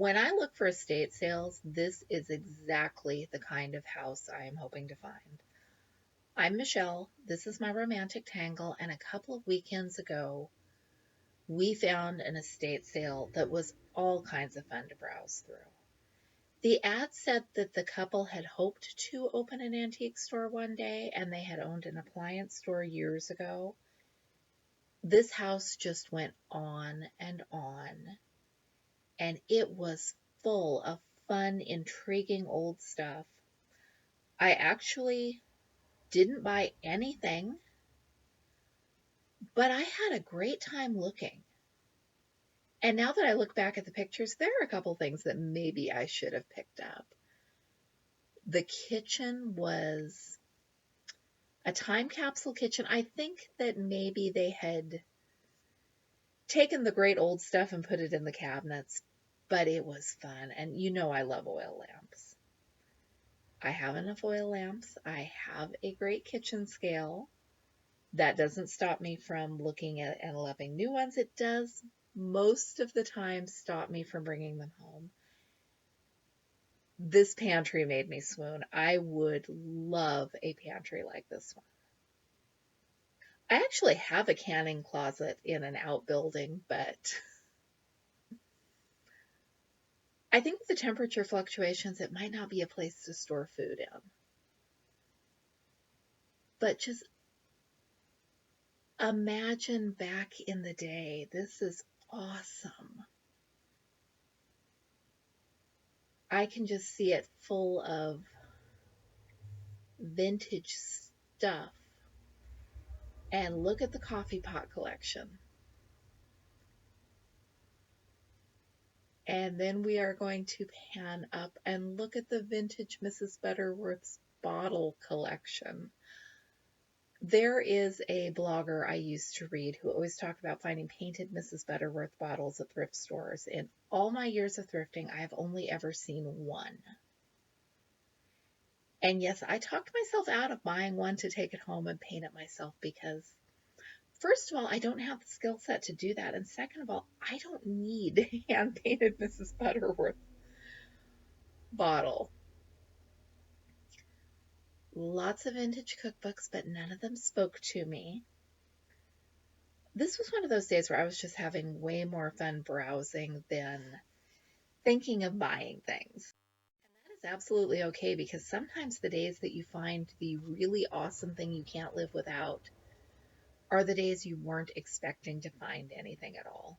When I look for estate sales, this is exactly the kind of house I am hoping to find. I'm Michelle. This is my romantic tangle, and a couple of weekends ago, we found an estate sale that was all kinds of fun to browse through. The ad said that the couple had hoped to open an antique store one day, and they had owned an appliance store years ago. This house just went on, and it was full of fun, intriguing old stuff. I actually didn't buy anything, but I had a great time looking. And now that I look back at the pictures, there are a couple things that maybe I should have picked up. The kitchen was a time capsule kitchen. I think that maybe they had taken the great old stuff and put it in the cabinets, but it was fun. And you know I love oil lamps. I have enough oil lamps. I have a great kitchen scale. That doesn't stop me from looking at and loving new ones. It does most of the time stop me from bringing them home. This pantry made me swoon. I would love a pantry like this one. I actually have a canning closet in an outbuilding, but I think with the temperature fluctuations, it might not be a place to store food in. But just imagine back in the day. This is awesome. I can just see it full of vintage stuff. And look at the coffee pot collection. And then we are going to pan up and look at the vintage Mrs. Butterworth's bottle collection. There is a blogger I used to read who always talked about finding painted Mrs. Butterworth bottles at thrift stores. In all my years of thrifting, I have only ever seen one. And yes, I talked myself out of buying one to take it home and paint it myself because, first of all, I don't have the skill set to do that. And second of all, I don't need a hand painted Mrs. Butterworth bottle. Lots of vintage cookbooks, but none of them spoke to me. This was one of those days where I was just having way more fun browsing than thinking of buying things. And that is absolutely okay because sometimes the days that you find the really awesome thing you can't live without are the days you weren't expecting to find anything at all.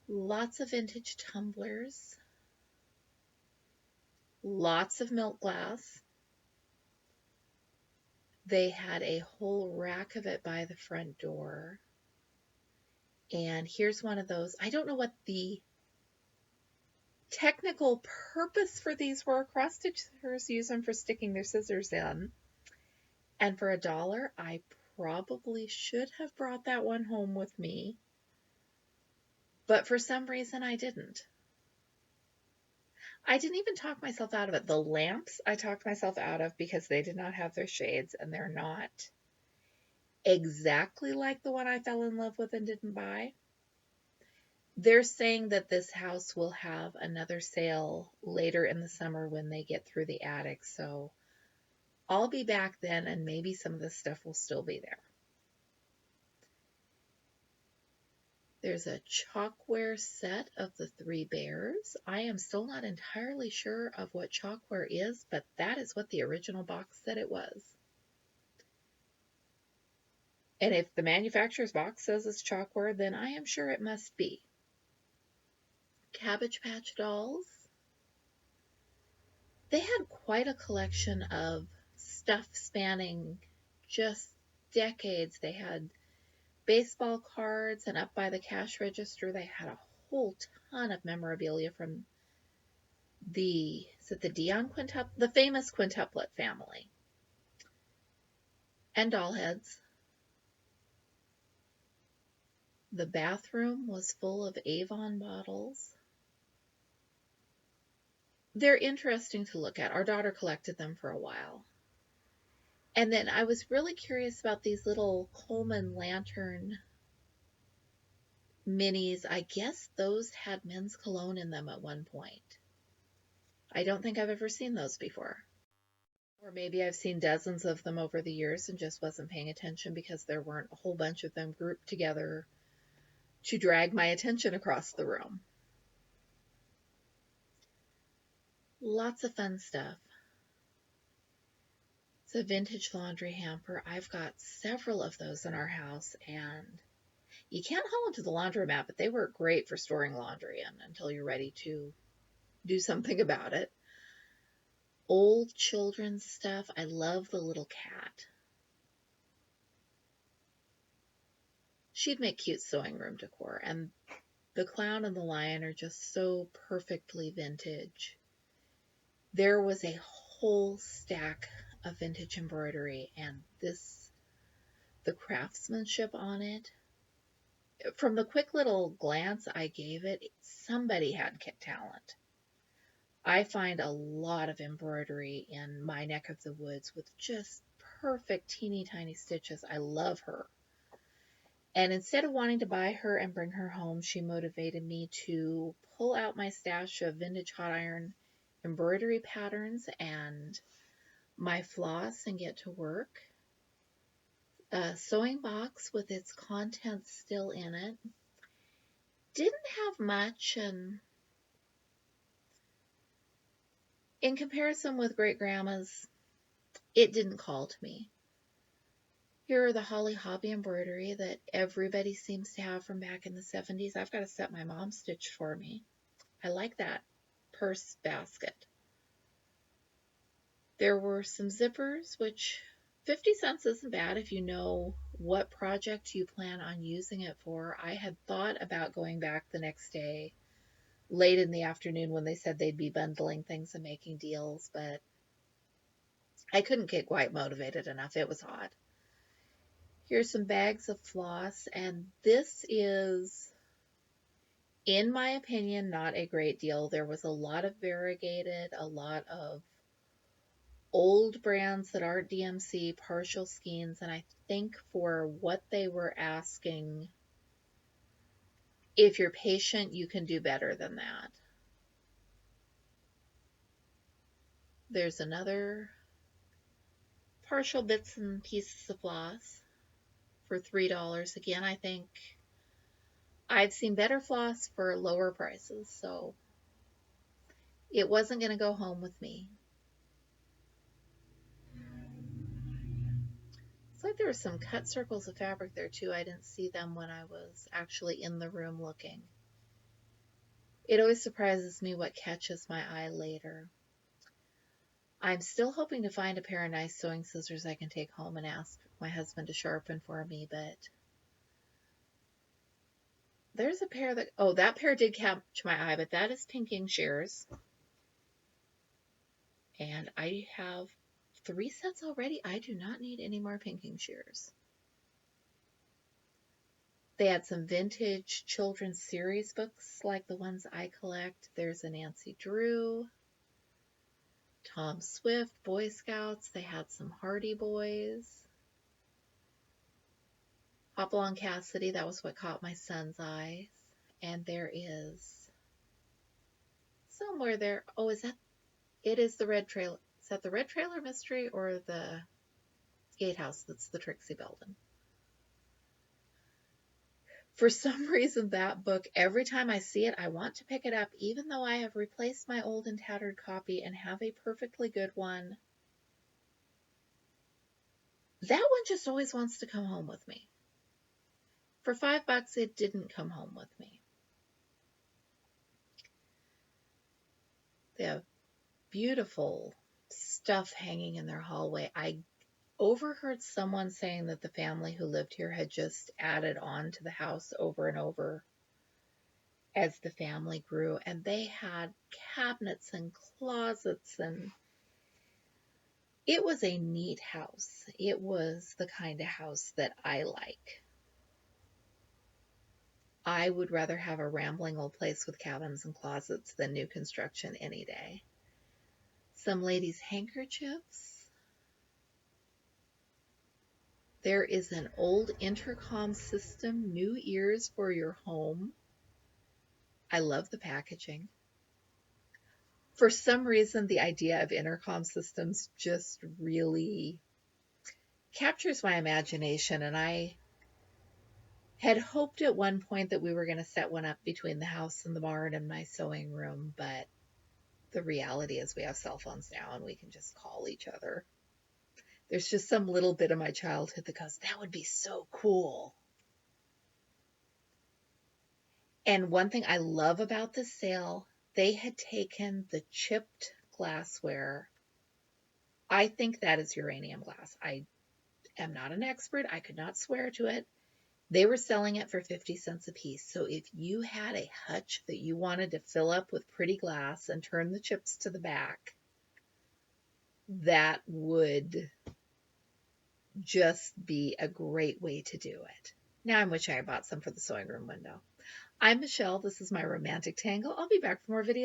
Lots of vintage tumblers, lots of milk glass. They had a whole rack of it by the front door. And here's one of those. I don't know what the technical purpose for these were. Cross stitchers use them for sticking their scissors in. And for $1, I probably should have brought that one home with me. But for some reason, I didn't. I didn't even talk myself out of it. The lamps I talked myself out of because they did not have their shades and they're not exactly like the one I fell in love with and didn't buy. They're saying that this house will have another sale later in the summer when they get through the attic. So I'll be back then and maybe some of this stuff will still be there. There's a Chalkware set of the Three Bears. I am still not entirely sure of what Chalkware is, but that is what the original box said it was. And if the manufacturer's box says it's Chalkware, then I am sure it must be. Cabbage Patch Dolls. They had quite a collection of stuff spanning just decades. They had baseball cards, and up by the cash register, they had a whole ton of memorabilia from the Dion quintuplet, the famous quintuplet family, and doll heads. The bathroom was full of Avon bottles. They're interesting to look at. Our daughter collected them for a while. And then I was really curious about these little Coleman lantern minis. I guess those had men's cologne in them at one point. I don't think I've ever seen those before. Or maybe I've seen dozens of them over the years and just wasn't paying attention because there weren't a whole bunch of them grouped together to drag my attention across the room. Lots of fun stuff. It's a vintage laundry hamper. I've got several of those in our house, and you can't haul them to the laundromat, but they work great for storing laundry in until you're ready to do something about it. Old children's stuff. I love the little cat. She'd make cute sewing room decor, and the clown and the lion are just so perfectly vintage. There was a whole stack of vintage embroidery, and the craftsmanship on it, from the quick little glance I gave it, somebody had talent. I find a lot of embroidery in my neck of the woods with just perfect teeny tiny stitches. I love her. And instead of wanting to buy her and bring her home, she motivated me to pull out my stash of vintage hot iron embroidery patterns and my floss and get to work. A sewing box with its contents still in it. Didn't have much, and in comparison with great grandma's, it didn't call to me. Here are the Holly Hobby embroidery that everybody seems to have from back in the 70s. I've got a set my mom stitched for me. I like that purse basket. There were some zippers, which 50 cents isn't bad if you know what project you plan on using it for. I had thought about going back the next day, late in the afternoon, when they said they'd be bundling things and making deals, but I couldn't get quite motivated enough. It was hot. Here's some bags of floss, and this is, in my opinion, not a great deal. There was a lot of variegated, a lot of old brands that aren't DMC, partial skeins, and I think for what they were asking, if you're patient, you can do better than that. There's another partial bits and pieces of floss for $3. Again, I think I've seen better floss for lower prices, so it wasn't going to go home with me. It's like there were some cut circles of fabric there too. I didn't see them when I was actually in the room looking. It always surprises me what catches my eye later. I'm still hoping to find a pair of nice sewing scissors I can take home and ask my husband to sharpen for me, but there's a pair that, oh, that pair did catch my eye, but that is pinking shears. And I have 3 sets already. I do not need any more pinking shears. They had some vintage children's series books like the ones I collect. There's a Nancy Drew, Tom Swift, Boy Scouts. They had some Hardy Boys. Hopalong Cassidy, that was what caught my son's eyes. And there is somewhere there, oh, is that, it is the Red Trailer. Is that the Red Trailer Mystery or the Gatehouse that's the Trixie Belden? For some reason, that book, every time I see it, I want to pick it up, even though I have replaced my old and tattered copy and have a perfectly good one. That one just always wants to come home with me. For $5, it didn't come home with me. They have beautiful stuff hanging in their hallway. I overheard someone saying that the family who lived here had just added on to the house over and over as the family grew, and they had cabinets and closets, and it was a neat house. It was the kind of house that I like. I would rather have a rambling old place with cabins and closets than new construction any day. Some ladies' handkerchiefs. There is an old intercom system, new ears for your home. I love the packaging. For some reason, the idea of intercom systems just really captures my imagination, and I had hoped at one point that we were going to set one up between the house and the barn and my sewing room, but the reality is we have cell phones now and we can just call each other. There's just some little bit of my childhood that goes, that would be so cool. And one thing I love about this sale, they had taken the chipped glassware. I think that is uranium glass. I am not an expert. I could not swear to it. They were selling it for 50 cents a piece. So if you had a hutch that you wanted to fill up with pretty glass and turn the chips to the back, that would just be a great way to do it. Now I'm wishing I bought some for the sewing room window. I'm Michelle. This is my romantic tangle. I'll be back for more videos.